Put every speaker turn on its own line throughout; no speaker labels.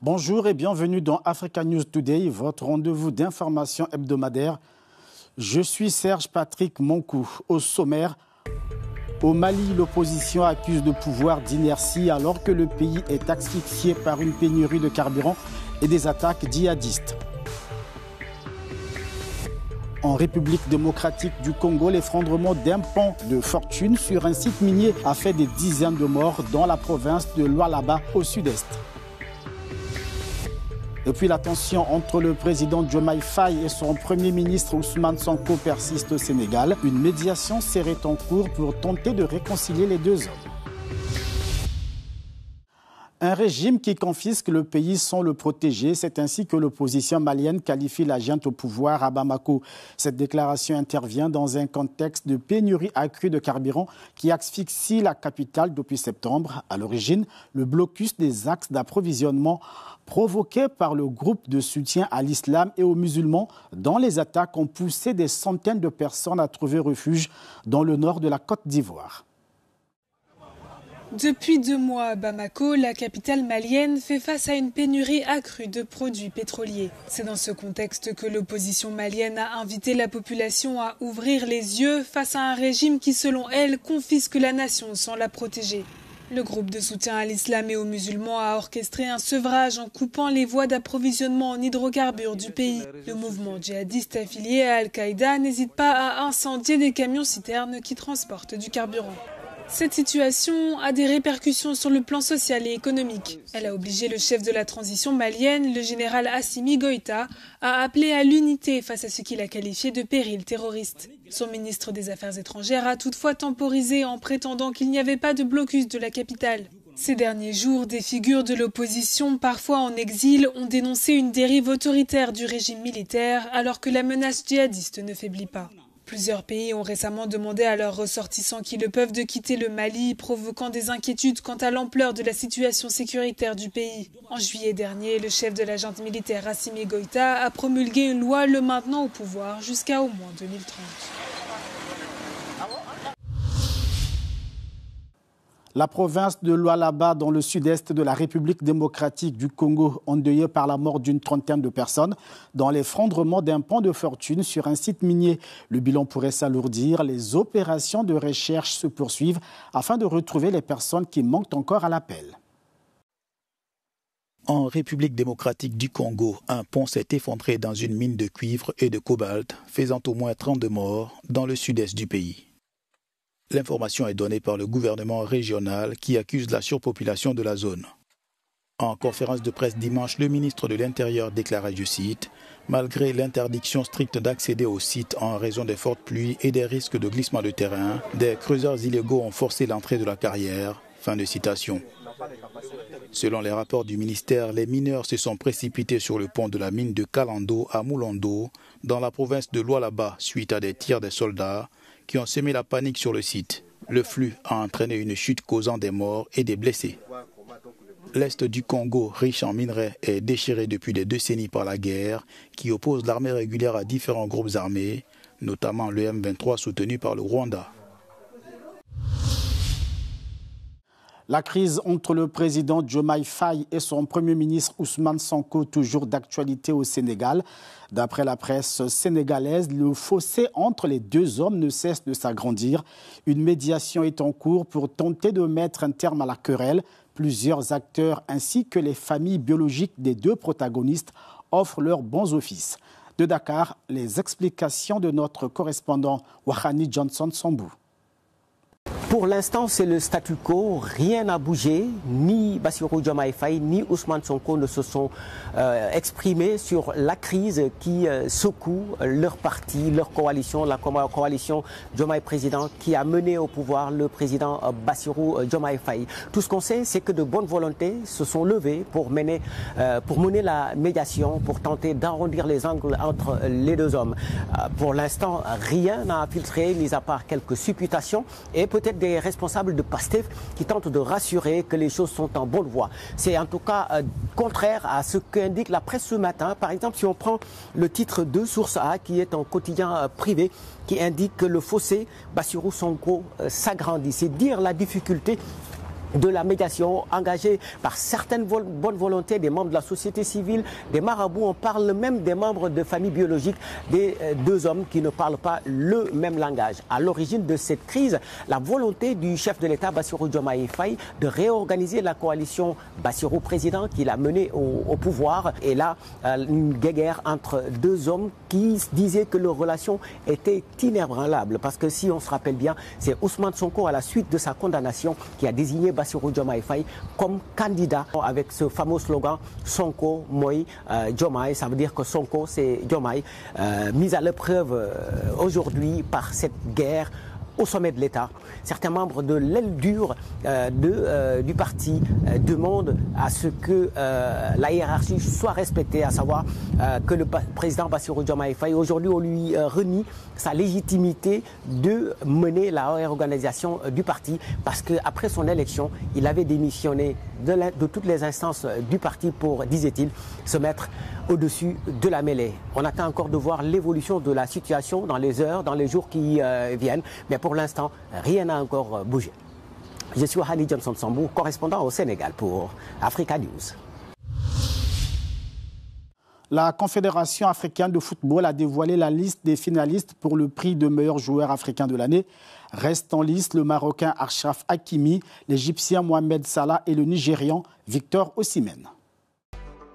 Bonjour et bienvenue dans Africa News Today, votre rendez-vous d'information hebdomadaire. Je suis Serge Patrick Monkou. Au sommaire, au Mali, l'opposition accuse le pouvoir d'inertie alors que le pays est asphyxié par une pénurie de carburant et des attaques djihadistes. En République démocratique du Congo, l'effondrement d'un pont de fortune sur un site minier a fait des dizaines de morts dans la province de Lualaba au sud-est. Et puis la tension entre le président Diomaye Faye et son premier ministre Ousmane Sonko persiste au Sénégal. Une médiation serait en cours pour tenter de réconcilier les deux hommes. Un régime qui confisque le pays sans le protéger, c'est ainsi que l'opposition malienne qualifie la junte au pouvoir à Bamako. Cette déclaration intervient dans un contexte de pénurie accrue de carburant qui asphyxie la capitale depuis septembre. À l'origine, le blocus des axes d'approvisionnement provoqué par le groupe de soutien à l'islam et aux musulmans, dont les attaques ont poussé des centaines de personnes à trouver refuge dans le nord de la Côte d'Ivoire.
Depuis 2 mois à Bamako, la capitale malienne fait face à une pénurie accrue de produits pétroliers. C'est dans ce contexte que l'opposition malienne a invité la population à ouvrir les yeux face à un régime qui, selon elle, confisque la nation sans la protéger. Le groupe de soutien à l'islam et aux musulmans a orchestré un sevrage en coupant les voies d'approvisionnement en hydrocarbures du pays. Le mouvement djihadiste affilié à Al-Qaïda n'hésite pas à incendier des camions-citernes qui transportent du carburant. Cette situation a des répercussions sur le plan social et économique. Elle a obligé le chef de la transition malienne, le général Assimi Goïta, à appeler à l'unité face à ce qu'il a qualifié de péril terroriste. Son ministre des Affaires étrangères a toutefois temporisé en prétendant qu'il n'y avait pas de blocus de la capitale. Ces derniers jours, des figures de l'opposition, parfois en exil, ont dénoncé une dérive autoritaire du régime militaire alors que la menace djihadiste ne faiblit pas. Plusieurs pays ont récemment demandé à leurs ressortissants qui le peuvent de quitter le Mali, provoquant des inquiétudes quant à l'ampleur de la situation sécuritaire du pays. En juillet dernier, le chef de la junte militaire Assimi Goïta a promulgué une loi le maintenant au pouvoir jusqu'à au moins 2030.
La province de Lualaba, dans le sud-est de la République démocratique du Congo, endeuillée par la mort d'une trentaine de personnes dans l'effondrement d'un pont de fortune sur un site minier. Le bilan pourrait s'alourdir. Les opérations de recherche se poursuivent afin de retrouver les personnes qui manquent encore à l'appel.
En République démocratique du Congo, un pont s'est effondré dans une mine de cuivre et de cobalt, faisant au moins 32 morts dans le sud-est du pays. L'information est donnée par le gouvernement régional qui accuse la surpopulation de la zone. En conférence de presse dimanche, le ministre de l'Intérieur déclara, je cite, « Malgré l'interdiction stricte d'accéder au site en raison des fortes pluies et des risques de glissement de terrain, des creuseurs illégaux ont forcé l'entrée de la carrière. » Fin de citation. Selon les rapports du ministère, les mineurs se sont précipités sur le pont de la mine de Kalando à Moulondo, dans la province de Lualaba, suite à des tirs des soldats qui ont semé la panique sur le site. Le flux a entraîné une chute causant des morts et des blessés. L'Est du Congo, riche en minerais, est déchiré depuis des décennies par la guerre qui oppose l'armée régulière à différents groupes armés, notamment le M23 soutenu par le Rwanda.
La crise entre le président Diomaye Faye et son premier ministre Ousmane Sonko, toujours d'actualité au Sénégal. D'après la presse sénégalaise, le fossé entre les deux hommes ne cesse de s'agrandir. Une médiation est en cours pour tenter de mettre un terme à la querelle. Plusieurs acteurs ainsi que les familles biologiques des deux protagonistes offrent leurs bons offices. De Dakar, les explications de notre correspondant Wahani Johnson Sambou.
Pour l'instant, c'est le statu quo, rien n'a bougé, ni Bassirou Diomaye Faye, ni Ousmane Sonko ne se sont exprimés sur la crise qui secoue leur parti, leur coalition, la coalition Diomaye Président qui a mené au pouvoir le président Bassirou Diomaye Faye. Tout ce qu'on sait, c'est que de bonnes volontés se sont levées pour mener la médiation, pour tenter d'arrondir les angles entre les deux hommes. Pour l'instant, rien n'a filtré, mis à part quelques supputations et peut-être des responsables de PASTEF qui tentent de rassurer que les choses sont en bonne voie. C'est en tout cas contraire à ce qu'indique la presse ce matin. Par exemple, si on prend le titre de Source A, qui est un quotidien privé, qui indique que le fossé Bassirou Sonko s'agrandit. C'est dire la difficulté de la médiation engagée par certaines bonnes volontés des membres de la société civile, des marabouts. On parle même des membres de famille biologique des deux hommes qui ne parlent pas le même langage. À l'origine de cette crise, la volonté du chef de l'État, Bassirou Diomaye Faye, de réorganiser la coalition Bassirou président qu'il a menée au pouvoir. Et là, une guéguerre entre deux hommes qui disaient que leur relation était inébranlable. Parce que si on se rappelle bien, c'est Ousmane Sonko, à la suite de sa condamnation, qui a désigné Bassirou Diomaye Faye comme candidat avec ce fameux slogan Sonko Moy Diomaye. Ça veut dire que Sonko c'est Diomaye, mise à l'épreuve aujourd'hui par cette guerre au sommet de l'État. Certains membres de l'aile dure du parti demandent à ce que la hiérarchie soit respectée, à savoir que le président Bassirou Diomaye Faye, aujourd'hui, on lui renie sa légitimité de mener la réorganisation du parti, parce qu'après son élection, il avait démissionné de toutes les instances du parti pour, disait-il, se mettre au-dessus de la mêlée. On attend encore de voir l'évolution de la situation dans les heures, dans les jours qui viennent, mais pour l'instant, rien n'a encore bougé. Je suis Hani Johnson Sambou, correspondant au Sénégal pour Africa News.
La Confédération africaine de football a dévoilé la liste des finalistes pour le prix de meilleur joueur africain de l'année. Restent en liste le Marocain Achraf Hakimi, l'Égyptien Mohamed Salah et le Nigérian Victor Osimhen.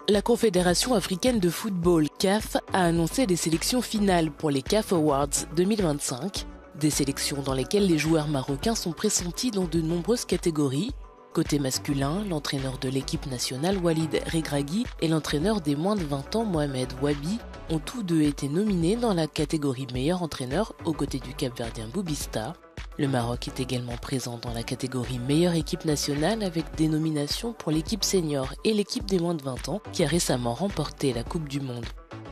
La Confédération africaine de football, CAF, a annoncé des sélections finales pour les CAF Awards 2025. Des sélections dans lesquelles les joueurs marocains sont pressentis dans de nombreuses catégories. Côté masculin, l'entraîneur de l'équipe nationale Walid Regragui et l'entraîneur des moins de 20 ans Mohamed Wabi ont tous deux été nominés dans la catégorie meilleur entraîneur aux côtés du Cap-Verdien Boubista. Le Maroc est également présent dans la catégorie meilleure équipe nationale avec des nominations pour l'équipe senior et l'équipe des moins de 20 ans qui a récemment remporté la Coupe du Monde.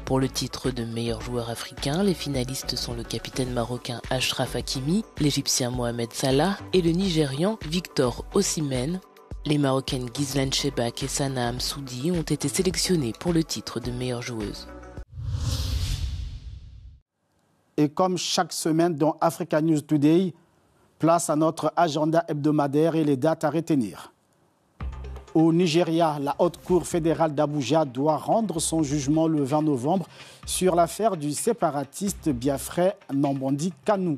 Pour le titre de meilleur joueur africain, les finalistes sont le capitaine marocain Achraf Hakimi, l'Égyptien Mohamed Salah et le Nigérian Victor Osimhen. Les Marocaines Ghislaine Chebak et Sana Amsoudi ont été sélectionnées pour le titre de meilleure joueuse.
Et comme chaque semaine dans Africa News Today, place à notre agenda hebdomadaire et les dates à retenir. Au Nigeria, la Haute Cour fédérale d'Abuja doit rendre son jugement le 20 novembre sur l'affaire du séparatiste biafrais Nnamdi Kanu.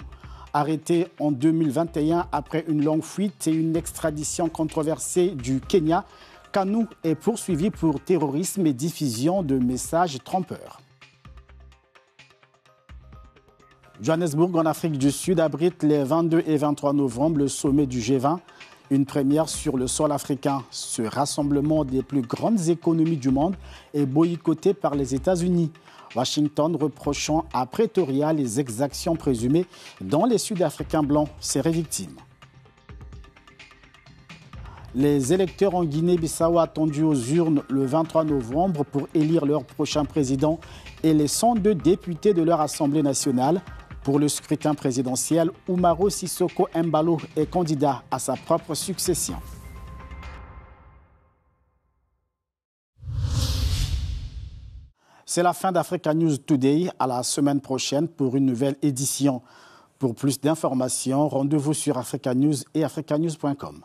Arrêté en 2021 après une longue fuite et une extradition controversée du Kenya, Kanu est poursuivi pour terrorisme et diffusion de messages trompeurs. Johannesburg, en Afrique du Sud, abrite les 22 et 23 novembre le sommet du G20. Une première sur le sol africain. Ce rassemblement des plus grandes économies du monde est boycotté par les États-Unis. Washington reprochant à Pretoria les exactions présumées dont les Sud-Africains blancs seraient victimes. Les électeurs en Guinée-Bissau attendus aux urnes le 23 novembre pour élire leur prochain président et les 102 députés de leur Assemblée nationale. Pour le scrutin présidentiel, Umaro Sissoko Embalo est candidat à sa propre succession. C'est la fin d'Africa News Today. À la semaine prochaine pour une nouvelle édition. Pour plus d'informations, rendez-vous sur Africa News et africanews.com.